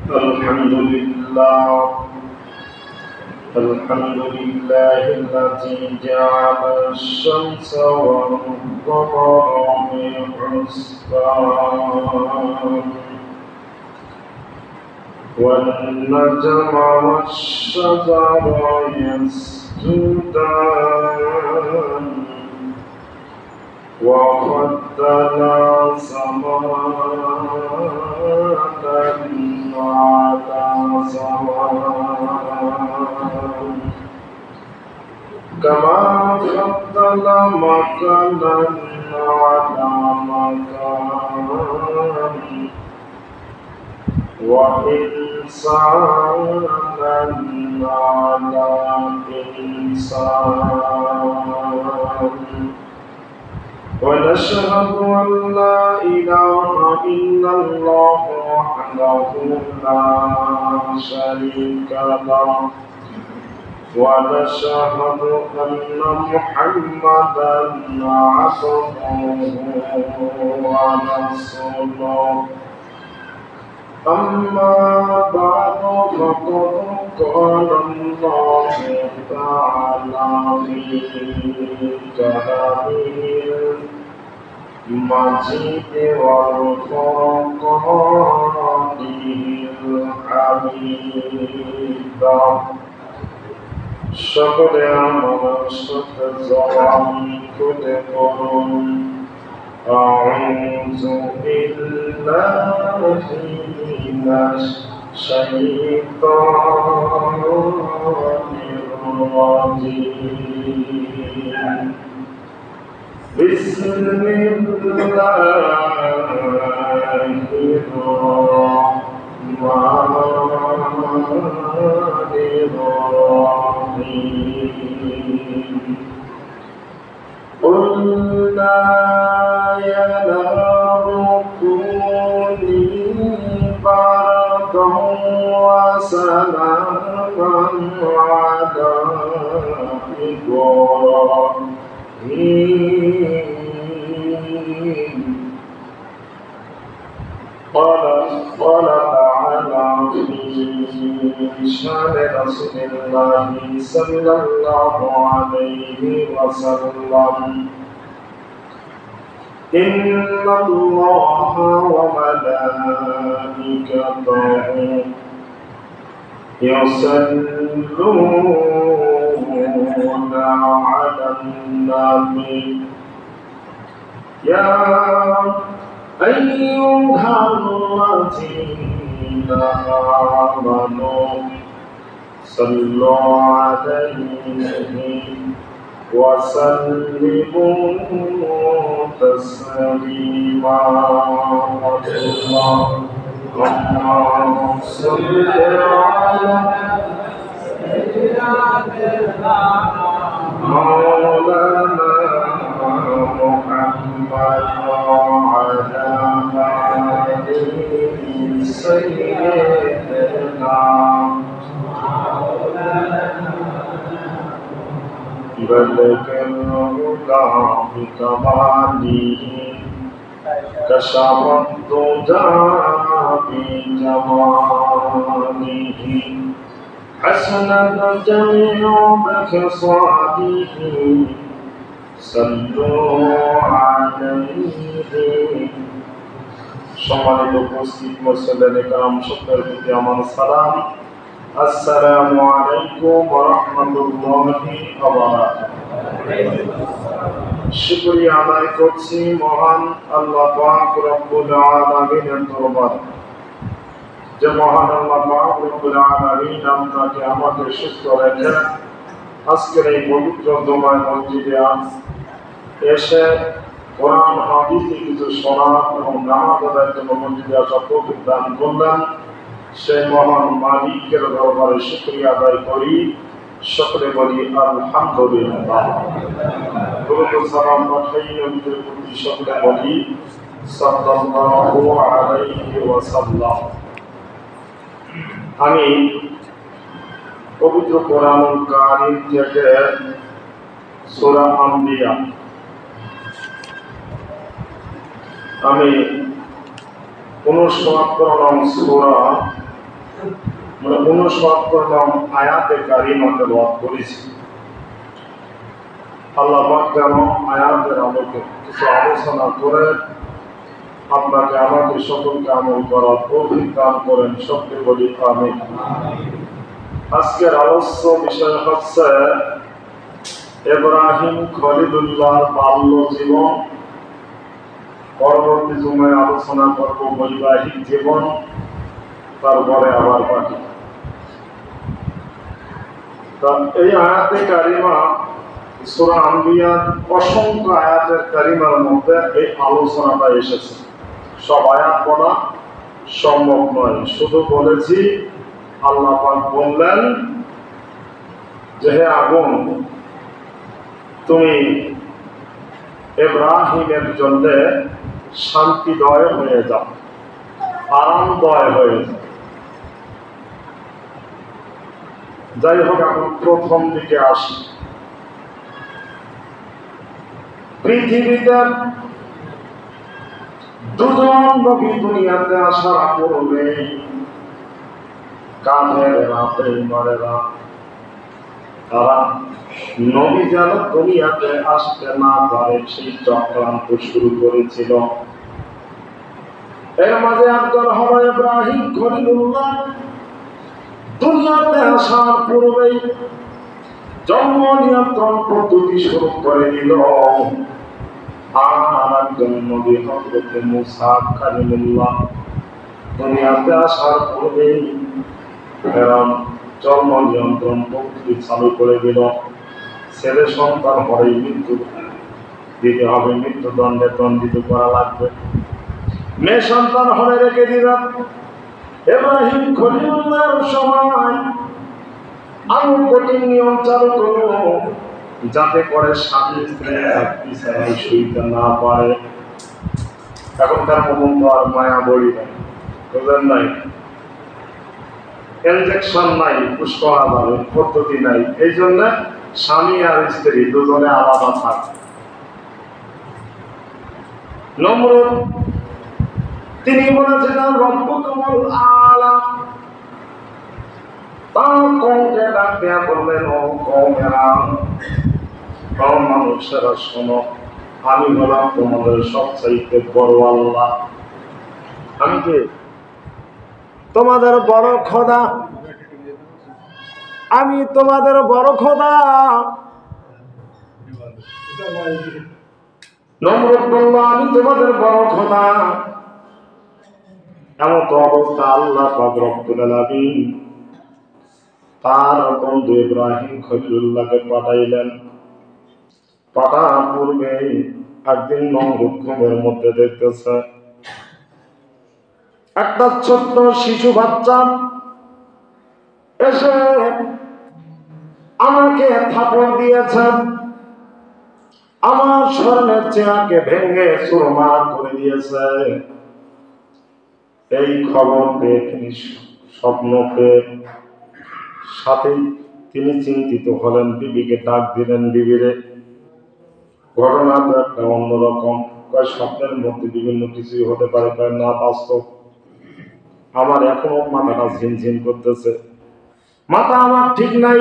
الحمد لله الذي جعل الشمس والقمر بحسبان والنجم والشجر يسجدان وفضل سماء على سماء كما فضل مكانا على مكان وإنسانا على إنسان ونشهد أن لا إله إلا الله وحده لا شريك له ونشهد أن محمدا عبده ورسوله أما بعد فقد قال الله تعالى في كلامه المجيد والفرقان الحميد সকলে আমার সাথে জবান খুলে বলুন أعوذ بالله من الشيطان الرجيم بسم الله الرحمن الرحيم قلنا يا نار كوني بردا وسلاما على إبراهيم قال تعالى في شان رسول الله صلى الله عليه وسلم إن الله وملائكته يصلون على النبي يا أيها الذين آمنوا صلوا عليه وسلموا تسليما اللهم صل على سيدنا مولانا محمد وعلى آله سيدنا بلغ الهدى بكماله كشف الدجى بجماله حسنت جميع بخصاله صلوا عليه সম্মানিত উপস্থিত মুসল্লিয়ানে کرام সকলের প্রতি আমার সালাম আসসালামু আলাইকুম ওয়া রাহমাতুল্লাহি ওয়া বারাকাতুহু শুকরিয়া আদায় করছি মহান আল্লাহ পাক রব্বুল আলামিনের দরবারে যে মহান আল্লাহ পাক রব্বুল আলামিন আপনাকে আমাকে সুস্থ রেখে আজকের এই পবিত্র জুমার মসজিদে এসে কোরআন হাদিসে কিছু শোনা এবং নামাজ আদায়ের জন্য মসজিদে আসা তৌফিক দান করলেন সেই মহান মালিকের দরবারে শুকরিয়া আদায় করি সকলে বলি আলহামদুলিল্লাহ দরুদ ও সালাম পাঠাই নবীর প্রতি সকলে বলি সাল্লাল্লাহু আলাইহি ওয়াসাল্লাম আমি পবিত্র কোরআনুল কারীম থেকে সূরা আম্বিয়া আমি 59 নং সূরা আমরা 69 নং আয়াতে কারিমা তেলাওয়াত করেছি। আল্লাহ পাক যেন আয়াতের আলোকে কিছু আলোচনা করে আপনাকে আমাকে সকলকে আমল করার তৌফিক দান করেন, সকলে বলি আমিন। আজকের আলোচ্য বিষয় হচ্ছে ইব্রাহিম খলিলুল্লাহর বাল্য জীবন। পরবর্তী জুমায় আলোচনা করব বৈবাহিক জীবন, তারপরে আবার বাকি। এই আয়াতে কারিমা সূরা আম্বিয়ার অসংখ্য আয়াতের কারিমার মধ্যে এই আলোচনাটা এসেছে। সব আয়াত বলা সম্ভব নয়, শুধু বলেছি আল্লাহ পাক বললেন যে হে আগুন, তুমি ইব্রাহিমের জন্য শান্তিদয় হয়ে যাও, আরামদয় হয়ে যাও। যাই হোক, এখন প্রথম দিকে আসি। পৃথিবীতে দুজন নবী দুনিয়াতে আসার পূর্বে কাফেরেরা, বেঈমানেরা তারা নবী যেন দুনিয়াতে আসতে না পারে সেই চক্রান্ত শুরু করেছিল। এর মাঝে একজন হলো ইব্রাহিম খলিলুল্লাহ। দুনিয়াতে আসার পূর্বেই জন্ম নিয়ন্ত্রণ পদ্ধতি শুরু করে দিল। আর একজন নবী হযরত মুসা কালিমুল্লাহ দুনিয়াতে আসার পূর্বেই জন্ম নিয়ন্ত্রণ পদ্ধতি চালু করে দিল। ছেলে সন্তান হলেই মৃত্যু দিতে হবে, মৃত্যুদণ্ডে দণ্ডিত করা লাগবে। মেয়ে সন্তান হলে রেখে দিবেন। ইব্রাহিম খলিলুল্লাহর সময় আরো কঠিন নিয়ম চালু করল, যাতে করে স্বামী স্ত্রী বিছানায় শুইতে না পারে। এখনকার মতন তো আর মায়া বড়ি নাই, বুঝলেন নাই, ইনজেকশন নাই, পুশ করা যাবে পদ্ধতি নাই। এই জন্য স্বামী আর স্ত্রী দুজনে আলাদা থাকে। নমরুদ তিনি বলেছিলেন রব্বুকুমুল আলা। তার কওমকে ডাক দেয়া বললেন, ও কওমেরা, ও মানুষেরা শোনো, আমি হলাম তোমাদের সবচাইতে বড় আল্লাহ। আমি কে? তোমাদের বড় খোদা। আমি তোমাদের বড় খোদা। নমরুদ বলল, আমি তোমাদের বড় খোদা। এমন তো অবস্থা আল্লাহ পাক রব্বুল আলামিন তার বন্ধু ইব্রাহিম খলিলুল্লাহকে পাঠাইলেন। পাঠার পূর্বে একদিন নমরুদ ঘুমের মধ্যে দেখতেছে একটা ছোট্ট শিশু বাচ্চা এসে আমাকে থাপড় দিয়েছে, আমার স্বর্ণের চেয়ারকে ভেঙে চুরমার করে দিয়েছে। এই খবর পেয়ে তিনি স্বপ্ন পেয়ে সাথে তিনি চিন্তিত হলেন, বিবিকে ডাক দিলেন, বিবিরে ঘটনা তো একটা অন্যরকম। স্বপ্নের মধ্যে বিভিন্ন কিছুই হতে পারে, না বাস্তব। আমার এখনো মাথাটা ঝিনঝিন করতেছে, মাথা আমার ঠিক নাই।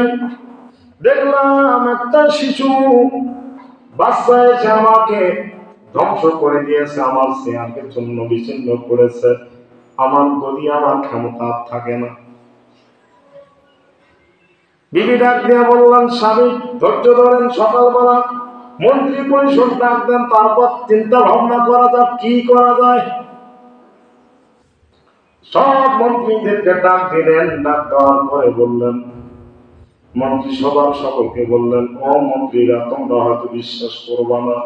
দেখলাম একটা শিশু বাচ্চা এসে আমাকে ধ্বংস করে দিয়েছে, আমার চেয়ারকে চূর্ণ বিচ্ছিন্ন করেছে। আমার গদি, আমার ক্ষমতা থাকে না। বিবি ডাক দিয়ে বললেন, স্বামী ধৈর্য ধরেন, সকালবেলা মন্ত্রী পরিষদ ডাক দেন, তারপর চিন্তা ভাবনা করা যাক কি করা যায়। সব মন্ত্রীদেরকে ডাক দিলেন। ডাক দেওয়ার পরে বললেন, মন্ত্রী সবার সকলকে বললেন, ও মন্ত্রীরা, তোমরা হয়তো বিশ্বাস করবা না,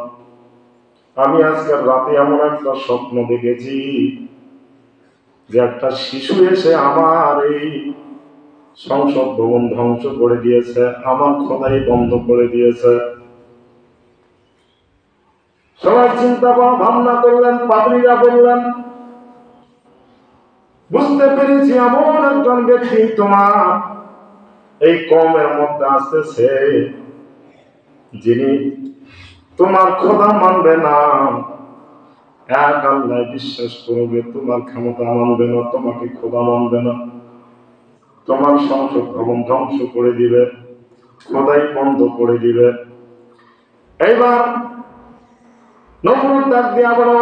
আমি আজকের রাতে এমন একটা স্বপ্ন দেখেছি যে একটা শিশু এসে আমার এই সংসদ ভবন ধ্বংস করে দিয়েছে, আমার খোদাই বন্ধ করে দিয়েছে। সবাই চিন্তা ভাবনা করলেন। পাদ্রীরা বললেন, বুঝতে পেরেছি এমন একজন ব্যক্তি তোমার এই কওমের মধ্যে আসতেছে যিনি তোমার খোদা মানবে না, এক আল্লাহ বিশ্বাস করবে, তোমার ক্ষমতা মানবে না, তোমাকে খোদা মানবে না। তোমার সংসদ ভবন ধ্বংস করে দিবে, খোদাই বন্ধ করে দিবে। এইবার নমরুদ ডাক দিয়া বলো,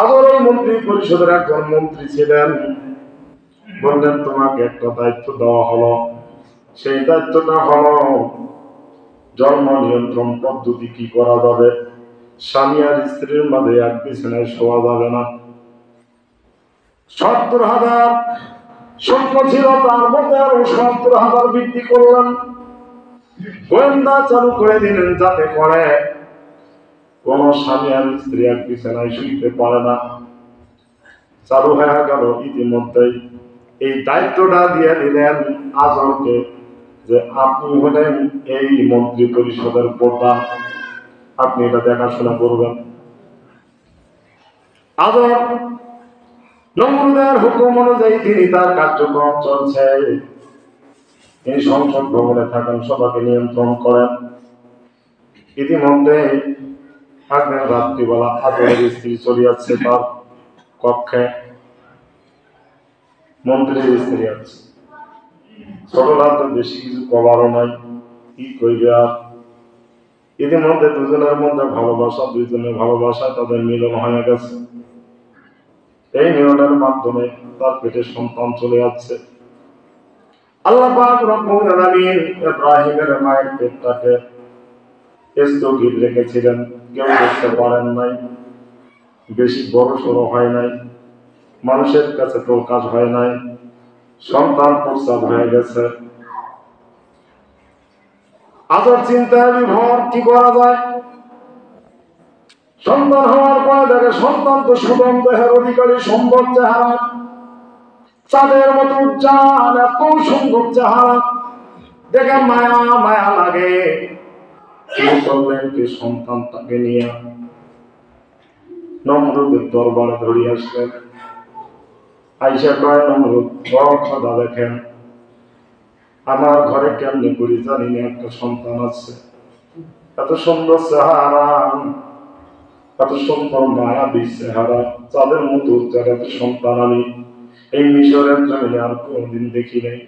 আজর ওই মন্ত্রী পরিষদের একজন মন্ত্রী ছিলেন, বললেন তোমাকে একটা দায়িত্ব দেওয়া হলো, সেই দায়িত্বটা হলো জন্ম নিয়ন্ত্রণ পদ্ধতি কি করা যাবে। স্বামী আর স্ত্রীর মাঝে এক বিছানায় শোয়া যাবে না। ৭০,০০০ সৈন্য ছিল, তার মধ্যে আরো ৭০,০০০ বৃদ্ধি করলেন। গোয়েন্দা চালু করে দিলেন যাতে করে কোন স্বামী আর স্ত্রী এক বিছানায় শুইতে পারে না। চালু হয়ে গেল। ইতিমধ্যেই এই দায়িত্বটা দিয়ে দিলেন আজরকে, যে আপনি হলেন এই মন্ত্রী পরিষদের প্রধান, আপনি এটা দেখাশোনা করবেন। আজর নমরুদের হুকুম অনুযায়ী তিনি তার কার্যক্রম চলছে। তিনি সংসদ ভবনে থাকেন, সবাইকে নিয়ন্ত্রণ করেন। ইতিমধ্যে একদিন রাত্রিবেলা আজরের স্ত্রী চলে যাচ্ছে তার কক্ষে। মন্ত্রীর স্ত্রী আছে, ছোট রাতে বেশি কিছু করারও নাই, কি করবে আর। ইতিমধ্যে দুজনের মধ্যে ভালোবাসা, দুইজনের ভালোবাসায় তাদের মিলন হয়ে গেছে। এই মিলনের মাধ্যমে তার পেটে সন্তান চলে যাচ্ছে। আল্লাহ পাক রব্বুল আলামিন ইব্রাহিমের মায়ের পেটটাকে স্থগিত রেখেছিলেন, কেউ দেখতে পারেন নাই, বেশি বড় সড়ো হয় নাই, মানুষের কাছে প্রকাশ হয় নাই, সন্তান প্রস্তাব হয়ে গেছে। আজর চিন্তায় বিভোর, কি করা যায়। সন্তান হওয়ার পরে দেখে সন্তান তো সুদম দেহের অধিকারী, সুন্দর চেহারা, চাঁদের মতো উজ্জ্বল, এত সুন্দর চেহারা দেখে মায়া মায়া লাগে। কি সন্তানটাকে নিয়ে নমরুদের দরবারে ধরিয়ে আসলেন। আইসা কয়, নমরুদ খোদা দেখেন, আমার ঘরে কেমনি করি জানি না একটা সন্তান আছে, এত সুন্দর চেহারা, এত সুন্দর মায়াবী চেহারা, চাঁদের মতো উজ্জ্বল এত সন্তান আমি এই মিশরের জমিনে আর কোনদিন দেখি নাই।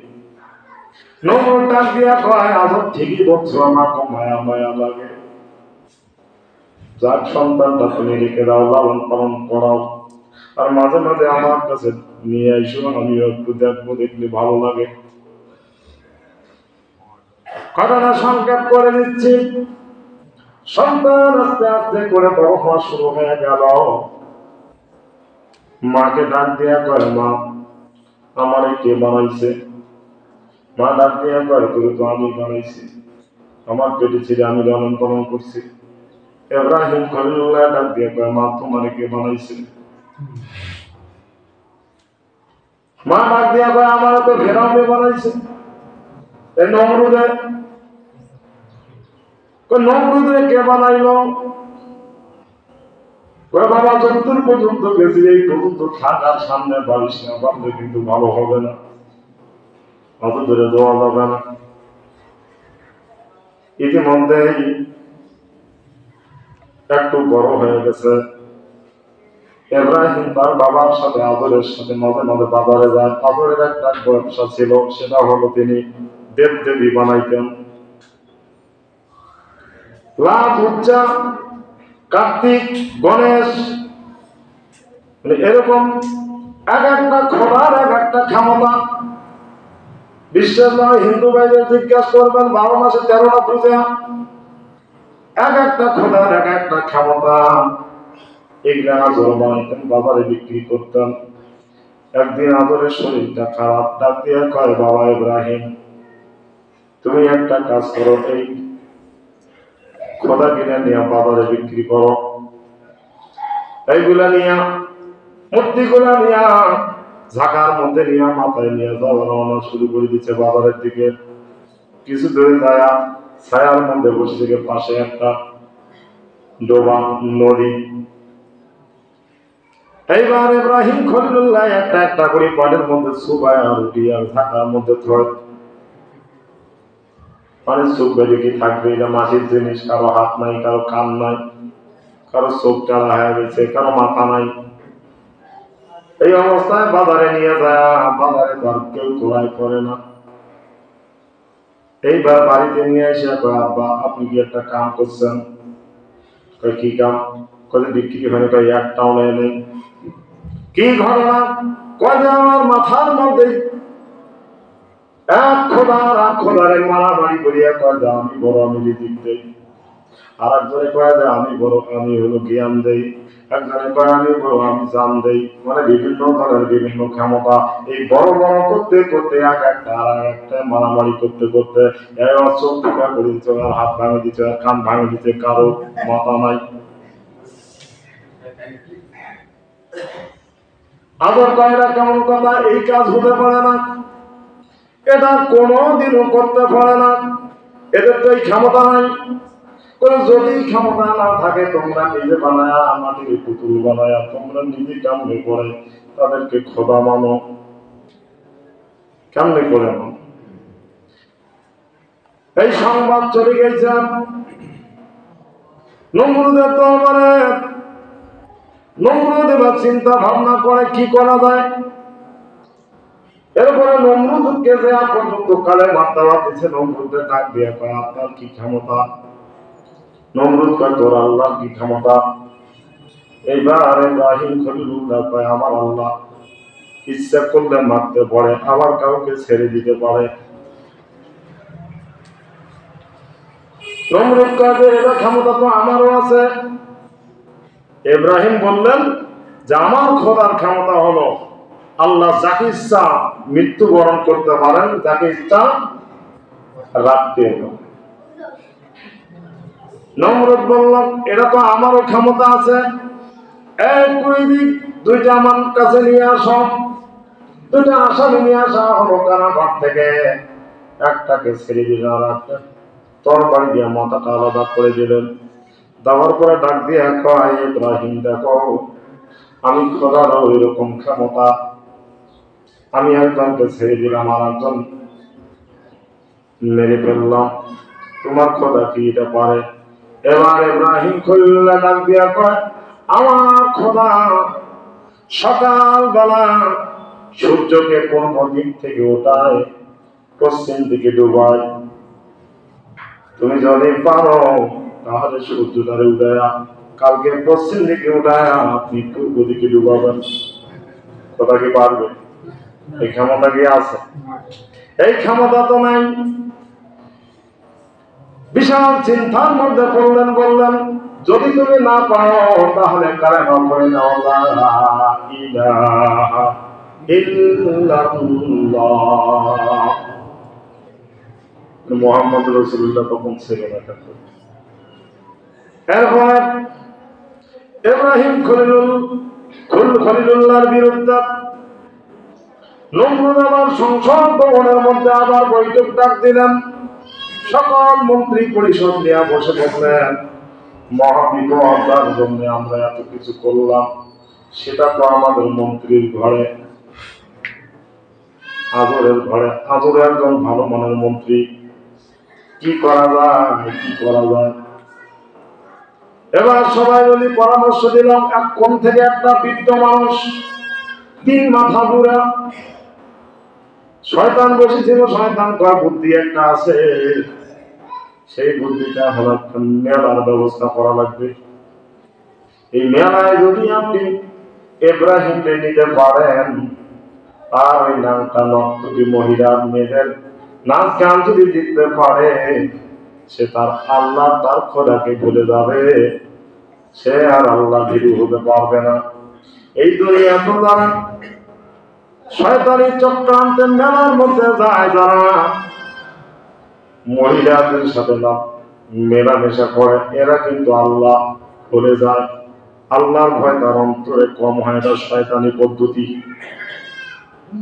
নমরুদ ডাক দিয়া কয়, আজব ঠিকই বলছো, আমার তো মায়া মায়া লাগে। যার সন্তানটা তুমি রেখে দাও, লালন পালন করাও, আর মাঝে মাঝে আমার কাছে নিয়ে আইসো, আমি একটু দেখবো, দেখলে ভালো লাগে। ঘটনা সংক্ষেপ করে দিচ্ছি। সন্তান আস্তে আস্তে করে বড় হওয়া শুরু হয়ে গেল। মাকে ডাক দিয়া কয়, মা আমার কে বানাইছে? মা ডাক দিয়া কয়, তোকে তো আমি বানাইছি, আমার পেটে ছেড়ে আমি লালন পালন করছি। ইব্রাহিম খলিলুল্লাহ ডাক দিয়া কয়, মা তোমার কে বানাইছে? মা ডাক দিয়া কয়, আমার তো ফেরাউনে বানাইছে। এই নমরুদের কে বানাইল? বাবা যতদূর পর্যন্ত গেছি এই পর্যন্ত থাকার সামনে বাড়িস না, বাড়লে কিন্তু ভালো হবে না, অত দূরে দেওয়া যাবে না। ইতিমধ্যে একটু বড় হয়ে গেছে। ইব্রাহিম তার বাবার সাথে আদরের সাথে মাঝে মাঝে বাজারে যায়। আদরের একটা ব্যবসা ছিল, সেটা হলো তিনি দেব দেবী বানাইতেন। লাভ, উজ্জা, কার্তিক, গণেশ, এরকম এক একটা খোদার এক একটা ক্ষমতা। বিশ্বাস নয়, হিন্দু ভাইদের জিজ্ঞাসা করবেন, 12 মাসে 13টা পূজা, এক একটা খোদার এক একটা ক্ষমতা। এগুলা আজর বানাইতেন, বাজারে বিক্রি করতেন। একদিন আজরের শরীরটা খারাপ, ডাক দিয়ে কয়, বাবা ইব্রাহিম, তুমি একটা কাজ করো, এই খোদা কিনে নিয়ে বাজারে বিক্রি করো। এইগুলা নিয়ে, মূর্তিগুলা নিয়ে ঝাঁকার মধ্যে নিয়ে মাথায় নিয়ে যাওয়া রওনা শুরু করে দিচ্ছে বাজারের দিকে। কিছু দূরে যায়, ছায়ার মধ্যে বসে থেকে পাশে একটা ডোবা নদী। এইবার ইব্রাহিম খলিলুল্লাহ একটা একটা করে পানির মধ্যে চুবায় আর উঠিয়ে ঝাঁকার মধ্যে থয়। পানির চোখ বেঁধে কি থাকবে? এটা মাটির জিনিস, কারো হাত নাই, কারো কান নাই, কারো চোখ টানা হয়ে গেছে, কারো মাথা নাই। এই অবস্থায় বাজারে নিয়ে যায়, বাজারে তার কেউ ক্রয় করে না। এইবার বাড়িতে নিয়ে এসে কয়, আব্বা আপনি কি একটা কাম করছেন? কয় কি কাম? কয় বিক্রি হয়, কয় একটাও নেই। কি ঘটনা? কয় যে আমার মাথার মধ্যে এক খোদারে মারামারি করিয়া কয় যে আমি বড়, আমি রিজিক দেই। আর একজনে কয় যে আমি বড়, আমি হলো জ্ঞান দেই। একজনে কয় আমি বড়, আমি জান দেই। মানে বিভিন্ন ধরনের বিভিন্ন ক্ষমতা। এই বড় বড় করতে করতে এক একটা আর একটা মারামারি করতে করতে চোখ টিকা করে দিচ্ছে, আর হাত ভাঙে দিচ্ছে, আর কান ভাঙে দিচ্ছে, কারো মাথা নাই। আবার কয়রা কেমন কথা, এই কাজ হতে পারে না, এটা কোনদিনও করতে পারে না, এদের তো এই ক্ষমতা নাই। যদি ক্ষমতা না থাকে তোমরা নিজে বানায়া মাটির পুতুল বানায়া তোমরা নিজে কেমনে করে তাদেরকে খোদা মানো, কেমনে করে মানো? এই সংবাদ চলে গেছে নমরুদের দরবারে। নমরুদ এবার চিন্তা ভাবনা করে কি করা যায়। এরপরে নমরুদকে যে পর্যন্ত কালে মাত্রা দিচ্ছে, নমরুদের ডাক দিয়ে কয় আপনার কি ক্ষমতা? নমরুদ কয় তোর আল্লাহ কি ক্ষমতা? এইবার ইব্রাহিম খলিলুল্লাহ কয় আমার আল্লাহ ইচ্ছা করলে মারতে পারে, আবার কাউকে ছেড়ে দিতে পারে। নমরুদ কয় যে এটা ক্ষমতা তো আমারও আছে। ইব্রাহিম বললেন যে আমার খোদার ক্ষমতা হলো আল্লাহ যাকে ইচ্ছা মৃত্যুবরণ করতে পারেন, যাকে ইচ্ছা রাখতে পারেন। নমরুদ বলল এটা তো আমারও ক্ষমতা আছে, একই দিক দুইটা আমার কাছে নিয়ে আসো। দুইটা আসামি নিয়ে আসা হলো কারাগার থেকে। একটাকে ছেড়ে দিলেন, আর একটা তরবারি দিয়ে মাথাটা আলাদা করে দিলেন। দেওয়ার পরে ডাক দিয়ে কয় ইব্রাহিম দেখো আমি খোদারও এরকম ক্ষমতা, আমি একজনকে ছেড়ে দিলাম আর একজন মেরে ফেললাম, তোমার খোদা কি এটা পারে? এবার ইব্রাহিম খলিলুল্লাহ ডাক দিয়া কয় আমার খোদা সকালবেলা সূর্যকে পূর্ব দিক থেকে ওঠায় পশ্চিম দিকে ডুবায়, তুমি যদি পারো তাহলে সূর্যটারে উঠায়া কালকে পশ্চিম দিকে উঠায় আপনি পূর্ব দিকে ডুবাবেন। কথা কি পারবে? এই ক্ষমতা কি আছে? এই ক্ষমতা তো নাই। বিশাল চিন্তার মধ্যে পড়লেন, বললেন যদি তুমি না পারো তাহলে কালেমা পড়ে নাও লা ইলাহা ইল্লাল্লাহ মুহাম্মদ রাসূলুল্লাহ তখন ছিলেন না। এরপর ইব্রাহিম খলিলুল্লাহর বিরুদ্ধে নমরুদ আবার সংসদ ভবনের মধ্যে আবার বৈঠক ডাক দিলেন। সকল মন্ত্রী পরিষদ নিয়ে বসে থাকলেন। মহাবিপদার জন্য আমরা এত কিছু করলাম, সেটা তো আমাদের মন্ত্রীর ঘরে, আজরের ঘরে। আজর একজন ভালো মানের মন্ত্রী, কি করা যায়, কি করা যায়? এবার সবাই বলি পরামর্শ দিলাম, এক কোণ থেকে একটা বৃদ্ধ মানুষ, 3 মাথা বুড়া শয়তান বসেছিল। শয়তান কয় বুদ্ধি একটা আছে, সেই বুদ্ধিটা হলো মেলার ব্যবস্থা করা লাগবে। এই মেলায় যদি আপনি ইব্রাহিমকে নিতে পারেন, আর ওই নামটা নর্তকী মহিলা মেয়েদের নাচ গান যদি দিতে পারে, সে তার আল্লাহ তার খোদাকে ভুলে যাবে, সে আর আল্লাহ ভীরু হতে পারবে না। এই দুনিয়া তো যারা শয়তানি চক্রান্তের মেলার মধ্যে যায়, যারা মহিলাদের সাথে না মেলামেশা করে, এরা কিন্তু আল্লাহ ভুলে যায়। আল্লাহর ভয় তার অন্তরে কম হয়, এটা শয়তানি পদ্ধতি।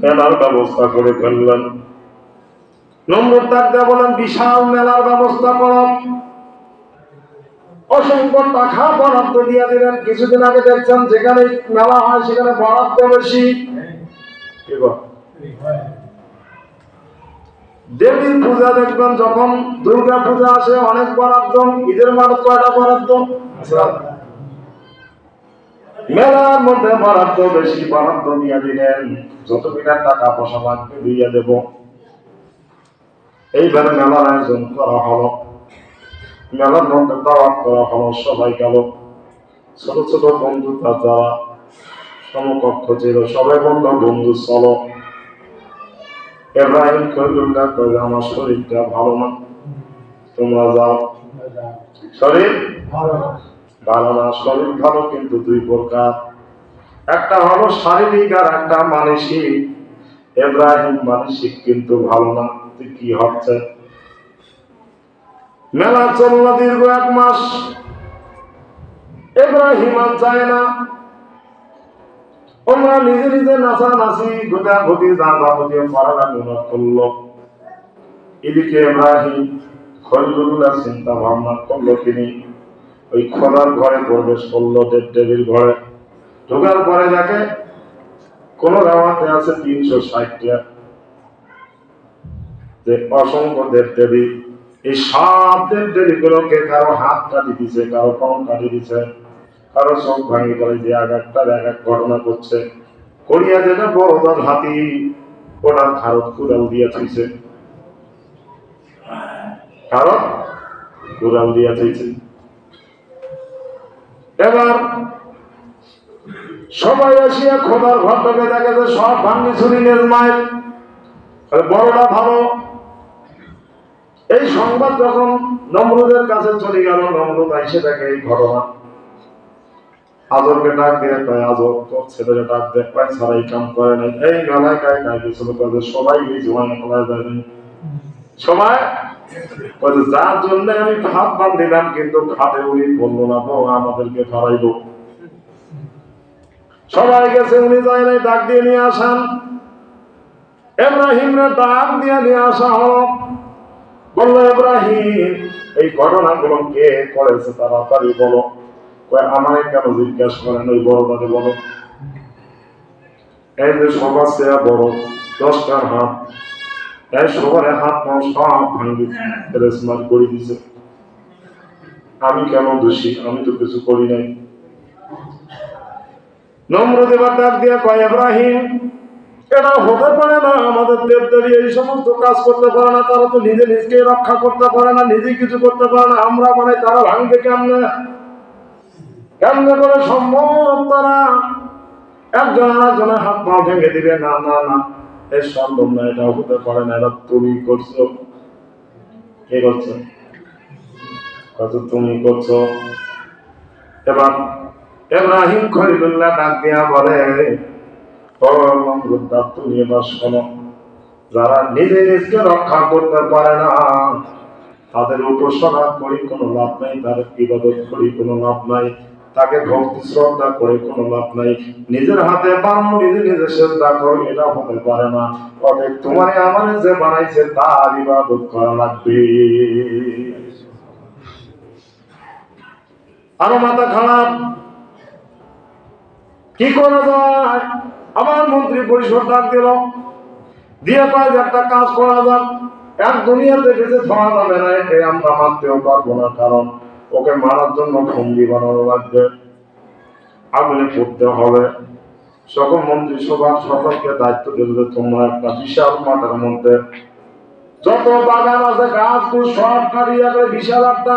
মেলার ব্যবস্থা করে ফেললেন। নমরুদ ডাক দিয়ে বলেন বিশাল মেলার ব্যবস্থা করেন, অসংখ্য টাকা বরাদ্দ দিয়ে দিলেন। কিছুদিন আগে দেখছেন যেখানে মেলা হয় সেখানে বরাদ্দ বেশি। দেবীর পূজা দেখবেন, যখন দুর্গা পূজা আসে অনেক বরাদ্দ। ঈদের মাঠ কয়টা বরাদ্দ? মেলার মধ্যে বরাদ্দ বেশি, বরাদ্দ দিয়ে দিলেন, যত বিরাট টাকা পয়সা লাগবে দিয়ে দেব। এইবার মেলার আয়োজন করা হলো, মেলার মধ্যে দাওয়াত করা হলো, সবাই গেল। ছোট ছোট বন্ধু যারা সমকক্ষ ছিল সবাই বন্ধু, বন্ধু চলো। ইব্রাহিম খলিলুল্লাহ কইল আমার শরীরটা ভালো না, তোমরা যাও। শরীর ভালো না, শরীর ভালো কিন্তু দুই প্রকার, একটা হলো শারীরিক আর একটা মানসিক। ইব্রাহিম মানসিক কিন্তু ভালো না। কি হচ্ছে? মেলা চলল দীর্ঘ 1 মাস, ইব্রাহিম আর যায় না। ওমরা নিজে নিজে নাচানাচি গোটাগুটি যাবতীয় পড়াশোনা করলো। এদিকে ইব্রাহিম খলিলুল্লাহ চিন্তা ভাবনা করলো, তিনি ওই খোলার ঘরে প্রবেশ করলো, দেবদেবীর ঘরে। ঢোকার পরে দেখে কোন গাওয়াতে আছে 360টা যে অসংখ্য দেবদেবী। এই সব দেবদেবী গুলোকে কারো হাত কাটি দিছে, কারো কম কাটি দিছে, কারো চোখ ভাঙি করে দিয়ে এক একটার এক এক ঘটনা করছে। করিয়া যেটা বড় দল হাতি, ওটার ভারত কুড়াল দিয়া থইছে, ভারত কুড়াল দিয়া থইছে। এবার সবাই আসিয়া খোদার ঘরটাকে দেখে যে সব ভাঙ্গি ছুরি নেজমায়, বড়টা ভালো। এই সংবাদ যখন নমরুদের কাছে চলে গেল, নমরুদ এসে দেখে এই ঘটনা। আজরকে ডাক দিয়ে কয়, আজর তোর ছেলেকে ডাক দেখ, পাই ছাড়া এই কাম করে নাই। এই মেলায় গায়ে গায়ে গেছিল, সবাই এই জমানে খেলায় যায়নি, সবাই যার জন্য আমি হাত বান্ধিলাম, কিন্তু হাতে উনি বললো না, বউ আমাদেরকে ধরাইল। সবাই গেছে, উনি যায় নাই, ডাক দিয়ে নিয়ে আসান। ইব্রাহিমরা ডাক দিয়ে নিয়ে আসা হলো। বললো, ইব্রাহিম এই ঘটনাগুলো কে করেছে তাড়াতাড়ি বলো। আমার কেন জিজ্ঞাসা করেন, ওই বড়টাকে বলো। এই যে সবার চেয়ে বড়, 10টার হাত, এই সবার হাত পাও সব ভাঙ্গি ফেরেসমার করে দিছে। আমি কেন দোষী? আমি তো কিছু করি নাই। নমরুদ এবার ডাক দিয়ে কয়, ইব্রাহিম এটা হতে পারে না, আমাদের দেবদেবী এই সমস্ত কাজ করতে পারে না, তারা তো নিজে নিজকে রক্ষা করতে পারে না, নিজে কিছু করতে পারে না, আমরা মানে তারা ভাঙবে কেমনে? কেমনে করে সম্ভব তারা একজন আরেকজনের হাত পা ভেঙে দিবে? না না না, এই সম্ভব না, এটা হতে পারে না, এটা তুমি করছো। কে করছো? কত তুমি করছো। এবার ইব্রাহিম খলিলুল্লাহ ডাক দিয়া বলে, তুমি এবার শোনো, যারা নিজে নিজকে রক্ষা করতে পারে না তাদের উপাসনা করি কোনো লাভ নাই, তাদের ইবাদত করি কোনো লাভ নাই, তাকে ভক্তি শ্রদ্ধা করে কোনো লাভ নাই। নিজের হাতে বানাও, নিজে নিজে শ্রদ্ধা করো, এটা হতে পারে না। অতএব তোমারে আমারে যে বানাইছে তার ইবাদত করা লাগবে। আরো মাথা খারাপ, কি করা যায়? আমার মন্ত্রী পরিষদ ডাক দিল, দিয়ে কয় একটা কাজ করা যাক, এক দুনিয়াতে বেঁচে ধরা যাবে না, একে আমরা মারতেও পারবো না, কারণ ওকে মারার জন্য ফন্দি বানানো লাগবে, আগুনে পড়তে হবে। সকল মন্ত্রী সবার সকলকে দায়িত্ব দিল যে তোমরা একটা বিশাল মাঠের মধ্যে যত বাগান আছে গাছ সব কাটিয়ে বিশাল একটা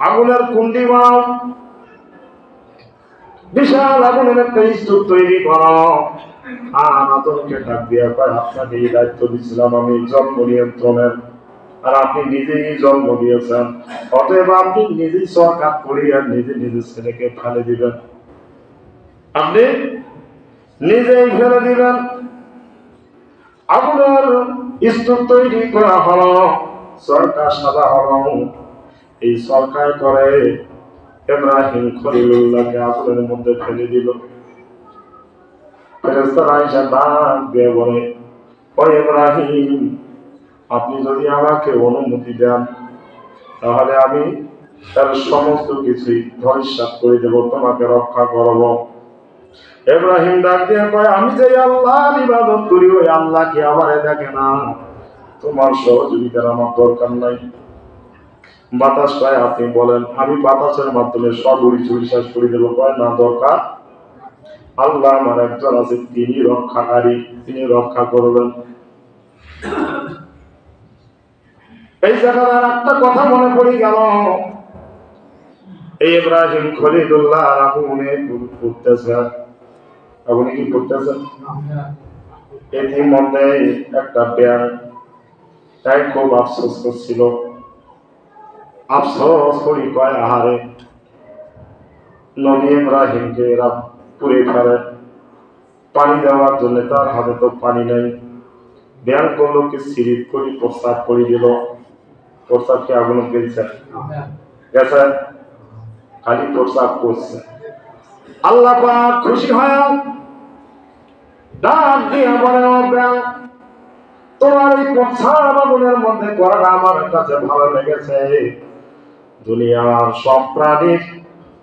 আগুনের কুন্ডি বানাও, বিশাল আগুনের একটা স্তূপ তৈরি করো। আনাতনকে ডাক দিয়া কয়, আপনাকে এই দায়িত্ব দিয়েছিলাম আমি জন্ম নিয়ন্ত্রণের, আর আপনি নিজেই জন্ম দিয়েছেন, অতএব আপনি নিজেই সরকার করিয়া নিজে নিজের ছেলেকে ফেলে দিবেন, আপনি নিজেই ফেলে দিবেন। আগুনের স্তূপ তৈরি করা হলো, সরকার সাদা হলো। এই সরকার করে ইব্রাহিম খলিলুল্লাহকে আগুনের মধ্যে ফেলে দিল। ফেরেশতারা এসে ডাক দিয়ে বলে, ও ইব্রাহিম আপনি যদি আমাকে অনুমতি দেন তাহলে আমি তার সমস্ত কিছুই ধরিসাৎ করে দেব, তোমাকে রক্ষা করব। ইব্রাহিম ডাক দিয়ে কয়, আমি যে আল্লাহর ইবাদত করি ওই আল্লাহ কি আমারে দেখে না? তোমার সহযোগিতার আমার দরকার নাই। বাতাস পায় আপনি বলেন, আমি বাতাসের মাধ্যমে সব উড়ি শেষ করে দেবো। কয় না, দরকার আল্লাহ আমার একজন আছে, তিনি রক্ষাকারী, তিনি রক্ষা করবেন। এই জায়গায় আর একটা কথা মনে পড়ে গেল, এই ইব্রাহিম খলিলুল্লাহ আগুনে করতেছে, আগুনে কি করতেছে? এর মধ্যে একটা ব্যাং তাই খুব আফসোস করছিল। আফসোস করি কয়, আহারে নবী ইব্রাহিমকে এরা পুড়ে ফেলে, পানি দেওয়ার জন্য তার হাতে তো পানি নেই। ব্যাং করলো কি, সিরিপ করি প্রস্তাব করে দিল। প্রস্তাবকে আগুন গেছে গেছে, খালি প্রস্তাব করছে। আল্লাহ পাক খুশি হয় ডাক দিয়ে বলে, ব্যাং তোমার এই প্রস্তাব আগুনের মধ্যে করাটা আমার কাছে ভালো লেগেছে। দুনিয়ার সব প্রাণীর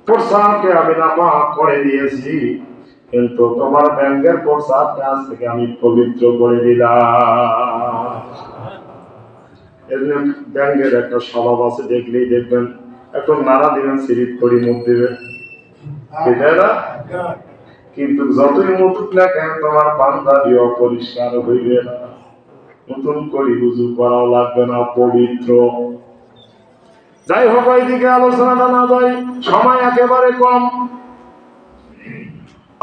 প্রস্তাবকে আমি নাপাক করে দিয়েছি, কিন্তু তোমার ব্যাংকের প্রস্তাবকে আজ থেকে আমি পবিত্র করে দিলাম। ব্যাংকের একটা স্বভাব আছে, দেখলেই দেখবেন একটু নাড়া দিবেন, সিরিপ করি মুখ দিবে, কিন্তু যতই মুতুক না কেন তোমার পান্তাবি অপরিষ্কার হইবে না, নতুন করে উযু করাও লাগবে না, পবিত্র। যাই হোক, ওইদিকে আলোচনাটা না যাই, সময় একেবারে কম।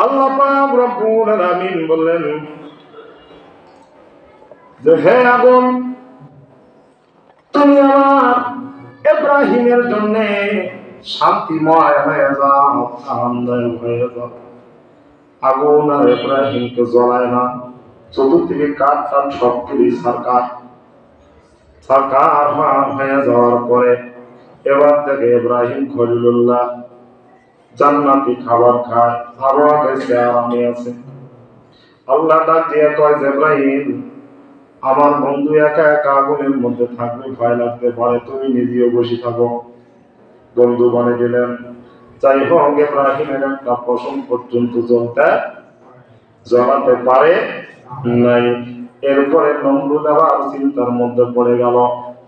আল্লাহ পাক রব্বুল আলামিন বললেন যে, হে আগুন, তুমি আমার ইব্রাহিমের জন্য শান্তিময় হয়ে যাও, আনন্দময় হয়ে যাও। আগুন আর ইব্রাহিমকে জ্বলায় না, চতুর্দিকে কাঠ টাঠ সব কিছু সরকার হয়ে যাওয়ার পরে এবার থেকে ইব্রাহিম খলিলুল্লাহ জান্নাতি খাবার খায়, আরো গেছে, আরামে আছে। আল্লাহ ডাক দিয়ে কয়, ইব্রাহিম আমার বন্ধু একা একা আগুনের মধ্যে থাকবে, ভয় লাগতে পারে, তুমি নিজেও বসে থাকো। বন্ধু বানিয়ে দিলেন। যাই হোক, ইব্রাহিমের একটা পশম পর্যন্ত জ্বলাতে পারে নাই। এরপরে নমরুদ আবার চিন্তার মধ্যে পড়ে গেল,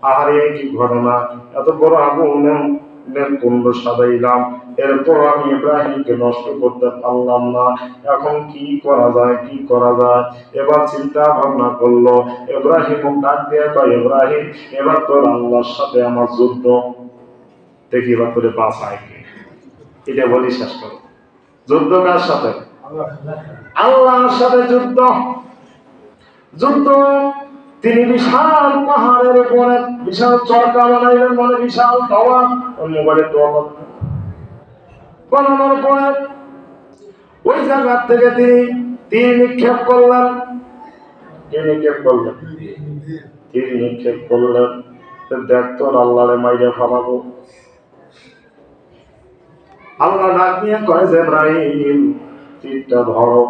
আহারে কি ঘটনা, এত বড় আগুনের কুণ্ড সাজাইলাম, এরপর আমি ইব্রাহিমকে নষ্ট করতে পারলাম না, এখন কি করা যায়, কি করা যায়। এবার চিন্তা ভাবনা করলো, ইব্রাহিম ডাক দিয়ে কয়, ইব্রাহিম এবার তোর আল্লাহর সাথে আমার যুদ্ধ, দেখি এবার তোরে বাঁচায় কি। এটা বলি শেষ করো, যুদ্ধ কার সাথে? আল্লাহর সাথে যুদ্ধ। যুদ্ধ তিনি বিশাল পাহাড়ের উপরে বিশাল চরকা বানাইলেন, মানে বিশাল টাওয়ার, মোবাইলের টাওয়ার বানানোর পরে ওই জায়গা থেকে তিনি তীর নিক্ষেপ করলেন। তীর নিক্ষেপ করলেন, দেখতো আল্লাহরে মাইরে ফালাবো। আল্লাহ ডাক নিয়ে কয়, ইব্রাহিম তীরটা ধরো,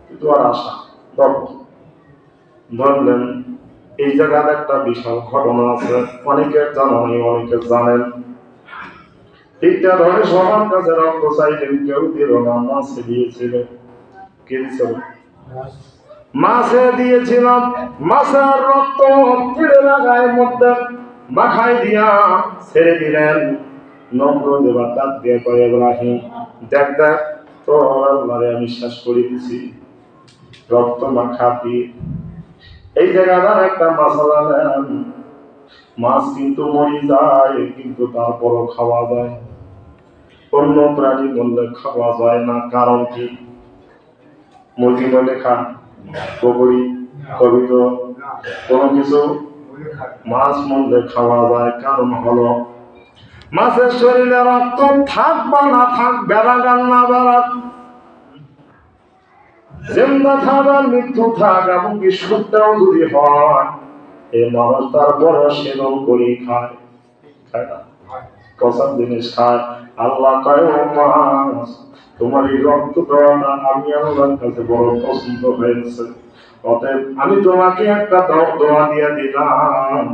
কিন্তু আর আশা ধরলেন। এই জায়গার একটা বিশাল ঘটনা আছে, অনেকের জানা নেই, অনেকে জানেন। তীরটা ধরে সবার কাছে রক্ত চাইলেন, কেউ দিল না, মাছে দিয়েছিল। কে দিয়েছিল? মাছে দিয়েছিলাম। মাছের রক্ত তীরের গায়ের মধ্যে মাখাই দিয়া ছেড়ে দিলেন। নমরুদ এবার ডাক দিয়ে কয়, ইব্রাহিম দেখ দেখ, তোর আল্লাহরে আমি শেষ করে দিছি, রক্ত মাখা তীর। এই জায়গাটার একটা মাসালা নেন, মাছ কিন্তু মরে যায়, কিন্তু তারপরও খাওয়া যায়। অন্য প্রাণী বললে খাওয়া যায় না, কারণ কি? মুরগি বলে খান, পুকুরি কবিত কোনো কিছু, মাছ মরলে খাওয়া যায়, কারণ হলো মাছের শরীরে রক্ত থাক বা না থাক, বেড়াগান না বেড়াক, জিন্দা থাক আর মৃত্যু থাক, এমনকি সুখটাও যদি হয়, এই মানুষ তারপর সেবন করে খায়, খায় না, পচা জিনিস খায়। আল্লাহ কয়, ও মাছ, তোমার এই রক্ত দেওয়াটা আমি আল্লাহর কাছে বড় পছন্দ হয়েছে, অতএব আমি তোমাকে একটা দোয়া দিয়ে দিলাম,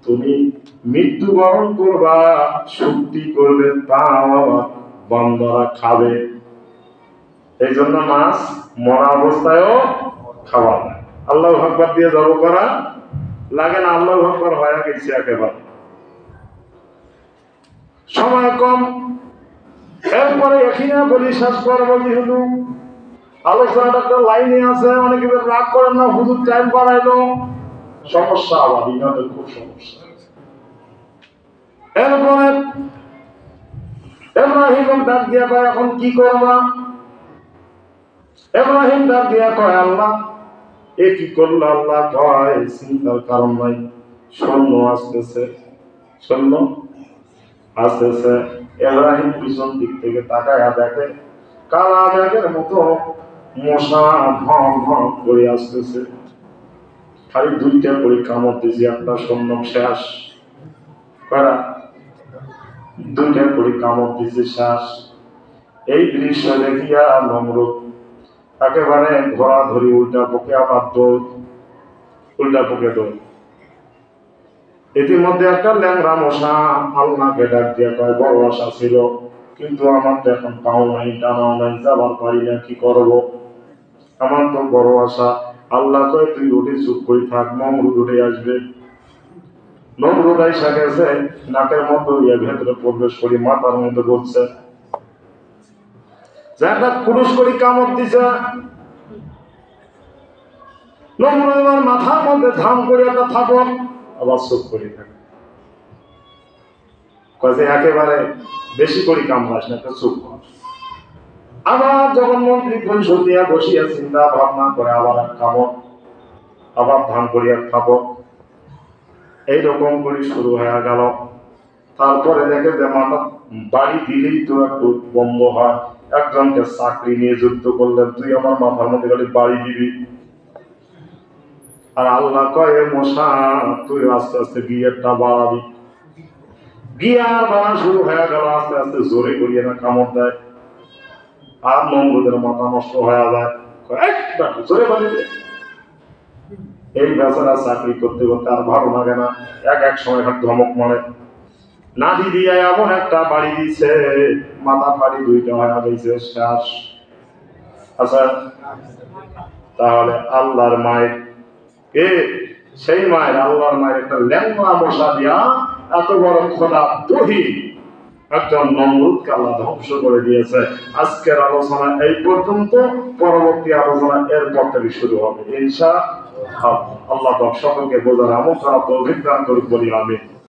তুমি মৃত্যুবরণ করবা, শক্তি করবে, তাও আমার বান্দারা খাবে। এই জন্য মাছ মরা অবস্থায়ও খাওয়া যায়। আল্লাহু আকবার দিয়ে জব করা লাগে না, আল্লাহু আকবার হয়ে গেছে একেবারে। সময় কম, এরপরে এখানে বলি শেষ করবো যেহেতু আলোচনাটা একটা লাইনে আছে, অনেকে রাগ করেন না, হুজুর টাইম বাড়াইলো, সমস্যা আবার ইনাদের খুব সমস্যা। এরপরে ইব্রাহিম ডাক দিয়া কয় এখন কি করবা? ইব্রাহিম ডাক দিয়া কয় আল্লাহ এ কি করলো? আল্লাহ কয় চিন্তার কারণ নাই, সৈন্য আসতেছে, সৈন্য আসতেছে। ইব্রাহিম পিছন দিক থেকে তাকায়া দেখে কালা ব্যাগের মতো মশা ভম ভম করে আসতেছে, খালি দুইটা করে কামড় দিয়েছি, একটা সৈন্য শেষ করা, দুইটা করে কামড় দিয়েছে শেষ। এই দৃশ্য দেখিয়া নমরুদ একেবারে ঘোড়া ধরি উল্টা পকে আবার দৌড়, উল্টা পকে দৌড়। ইতিমধ্যে একটা ল্যাংড়া মশা আল্লাহকে ডাক দিয়ে কয় বড় আশা ছিল, কিন্তু আমার তো এখন পাও নাই, টানাও নাই, যাবার পারি না, কি করব? আমার তো বড় আশা। আল্লাহ কয় তুই উঠে চুপ করে থাক, নমরুদ উঠে আসবে। নমরুদ আইসা গেছে, নাকের মধ্যে ইয়ে ভেতরে প্রবেশ করি, মাথার মধ্যে ঘুরছে, একটা পুরুষ করি কামড় দিছে। নমরুদ আমার মাথার মধ্যে ধাম করে একটা থাপড়, আবার চুপ করে থাকে, কাজে একেবারে বেশি করে কামড়াস না, একটা চুপ কর। আবার যখন মন্ত্রী পরিষদ দিয়া বসিয়া চিন্তা ভাবনা করে আবার এক কামড়, আবার ধাম করিয়া থাপড়, এইরকম করে শুরু হয়ে গেল। তারপরে দেখে যে মাথা বাড়ি দিলেই তো একটু বন্ধ হয়। একজনকে চাকরি নিয়ে যুক্ত করলেন, তুই আমার মাথার মধ্যে খালি বাড়ি দিবি। আর আল্লাহ কয়ে মশা তুই আস্তে আস্তে গিয়ারটা বাড়াবি। গিয়ার বাড়া শুরু হয়ে গেল, আস্তে আস্তে জোরে করিয়ে না কামড় দেয়, আর নমরুদের মাথা নষ্ট হয়ে যায়, জোরে বাড়িবে। এই বেচারা চাকরি করতে করতে আর ভালো লাগে না, এক সময় ধমক মারে, নাদি দিয়া এমন একটা বাড়ি দিছে, মাথা ফাড়ি দুইটা হয়ে গেছে শেষ। আচ্ছা তাহলে আল্লাহর মায়ের কে? সেই মায়ের, আল্লাহর মায়ের একটা ল্যাংড়া মশা দিয়া এত বড় খোদা দহি একজন নমরুদকে আল্লাহ ধ্বংস করে দিয়েছে। আজকের আলোচনা এই পর্যন্ত, পরবর্তী আলোচনা এরপর থেকে শুরু হবে ইনশাআল্লাহ। আল্লাহ সকলকে বোঝার আমল করা তৌফিক দান করুক বলি আমিন।